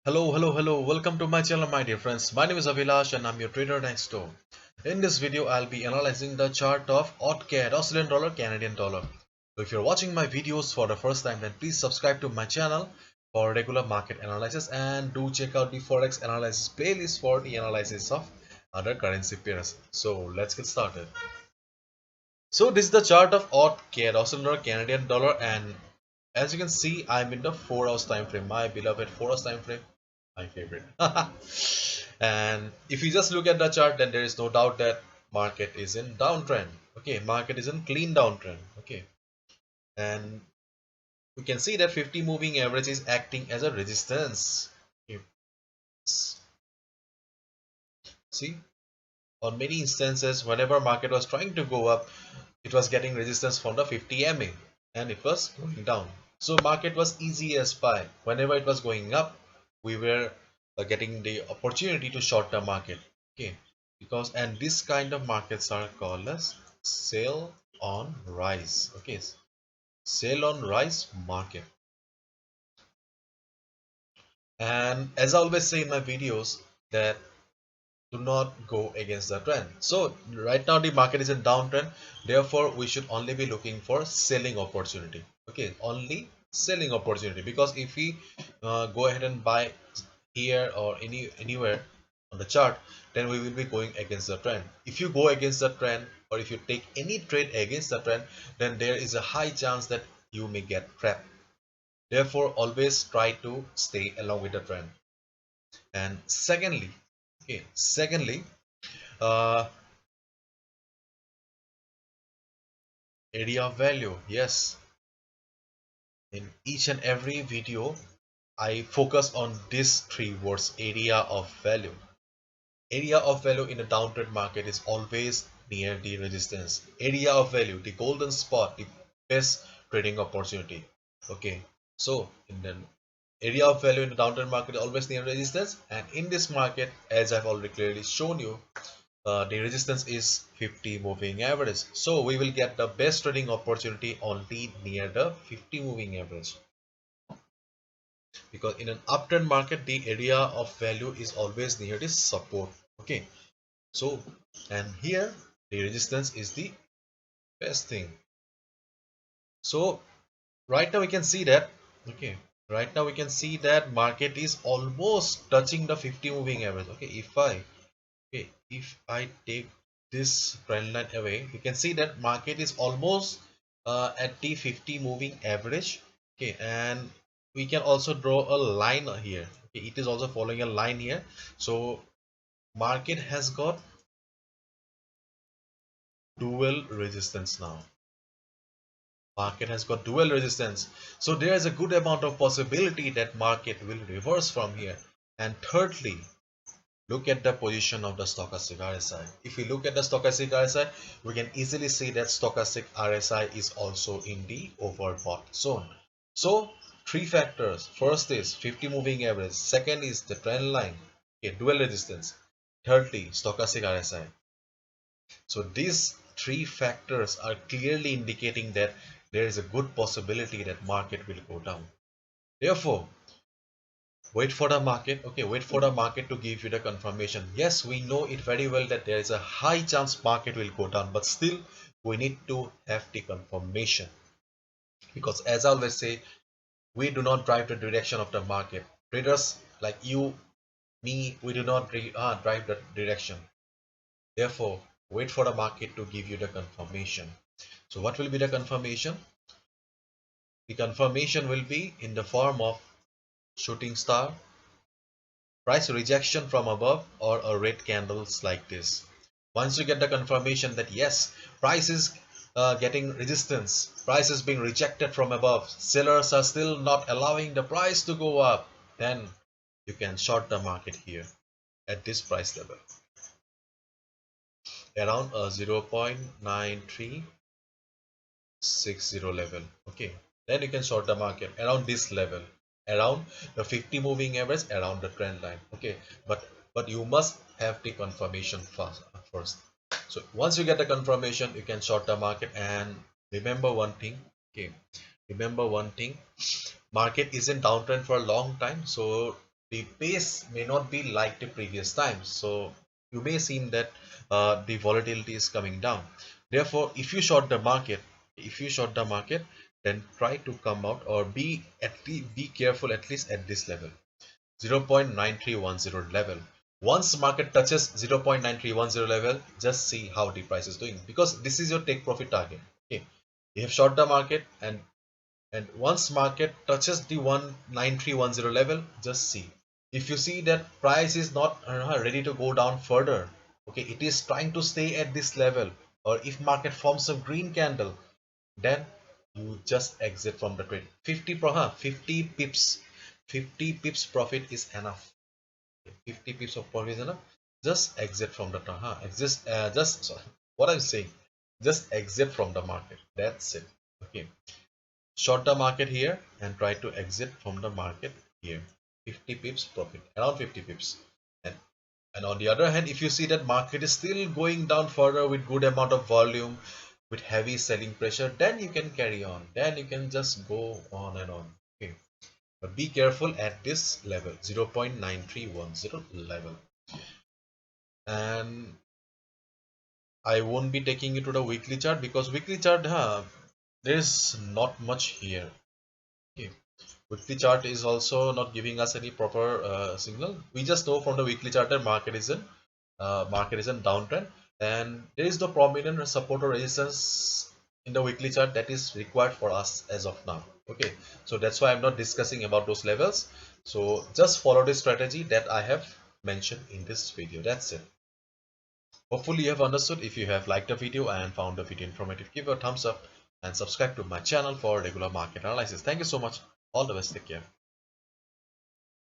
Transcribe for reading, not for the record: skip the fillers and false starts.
Hello. Welcome to my channel, my dear friends. My name is Avilash and I'm your trader next door. In this video, I'll be analyzing the chart of AUD CAD, Australian dollar, Canadian dollar. So if you're watching my videos for the first time, then please subscribe to my channel for regular market analysis and do check out the Forex analysis playlist for the analysis of other currency pairs. So let's get started. So this is the chart of AUD CAD, Australian dollar, Canadian dollar, and as you can see, I'm in the 4 hours time frame, my beloved 4 hours time frame, my favorite. And if you just look at the chart, then there is no doubt that market is in downtrend. Okay, market is in clean downtrend. Okay, and we can see that 50 moving average is acting as a resistance. Okay. See, on many instances, whenever market was trying to go up, it was getting resistance from the 50 MA and it was going down. So market was easy as pie. Whenever it was going up, we were getting the opportunity to short the market. Okay, because and this kind of markets are called as sell on rise. Okay, sell on rise market. And as I always say in my videos that do not go against the trend. So right now the market is in downtrend, therefore we should only be looking for selling opportunity. Okay, only selling opportunity, because if we go ahead and buy here or anywhere on the chart, then we will be going against the trend. If you go against the trend, or if you take any trade against the trend, then there is a high chance that you may get trapped. Therefore always try to stay along with the trend. And secondly, uh, area of value. Yes, in each and every video I focus on these three words: area of value. Area of value in a downtrend market is always near the resistance. Area of value, the golden spot, the best trading opportunity. Okay, so in the area of value in the downtrend market is always near resistance, and in this market, as I've already clearly shown you, the resistance is 50 moving average. So we will get the best trading opportunity only near the 50 moving average, because in an uptrend market the area of value is always near this support. Okay, so and here the resistance is the best thing. So right now we can see that, okay, right now we can see that market is almost touching the 50 moving average. Okay, if I take this trend line away, you can see that market is almost at the 50 moving average. Okay, and we can also draw a line here. Okay, it is also following a line here. So market has got dual resistance now. Market has got dual resistance. So there is a good amount of possibility that market will reverse from here. And thirdly, look at the position of the stochastic RSI. If we look at the stochastic RSI, we can easily see that stochastic RSI is also in the overbought zone. So three factors: first is 50 moving average, second is the trend line, okay, dual resistance, thirdly stochastic RSI. So these three factors are clearly indicating that there is a good possibility that market will go down. Therefore wait for the market. Okay, wait for the market to give you the confirmation. Yes, we know it very well that there is a high chance market will go down, but still we need to have the confirmation, because as I always say, we do not drive the direction of the market. Traders like you, me, we do not drive the direction. Therefore wait for the market to give you the confirmation. So what will be the confirmation? The confirmation will be in the form of shooting star, price rejection from above, or a red candles like this. Once you get the confirmation that yes, price is getting resistance, price is being rejected from above, sellers are still not allowing the price to go up, then you can short the market here at this price level around 0.9360 level. Okay, then you can short the market around this level, around the 50 moving average, around the trend line. Okay, but you must have the confirmation first. So once you get the confirmation, you can short the market. And remember one thing, okay, remember one thing, market is in downtrend for a long time, so the pace may not be like the previous times. So you may seem that the volatility is coming down. Therefore, if you short the market, then try to come out or be careful at least at this level, 0.9310 level. Once market touches 0.9310 level, just see how the price is doing, because this is your take profit target. Okay, you have short the market, and once market touches the 19310 level, just see. If you see that price is not ready to go down further, okay, it is trying to stay at this level, or if market forms a green candle, then you just exit from the trade. 50 pips, 50 pips profit is enough. 50 pips of profit is enough. Just exit from the just sorry, what I'm saying, just exit from the market. That's it. Okay, short the market here and try to exit from the market here. 50 pips profit, around 50 pips. And on the other hand, if you see that market is still going down further with good amount of volume, with heavy selling pressure, then you can carry on, then you can just go on and on. Okay, but be careful at this level, 0.9310 level. And I won't be taking you to the weekly chart, because weekly chart, there is not much here. Okay, weekly chart is also not giving us any proper signal. We just know from the weekly chart that market is in downtrend, and there is no prominent support or resistance in the weekly chart that is required for us as of now. Okay, so that's why I'm not discussing about those levels. So just follow the strategy that I have mentioned in this video. That's it. Hopefully you have understood. If you have liked the video and found the video informative, give a thumbs up and subscribe to my channel for regular market analysis. Thank you so much. All the best. Take care.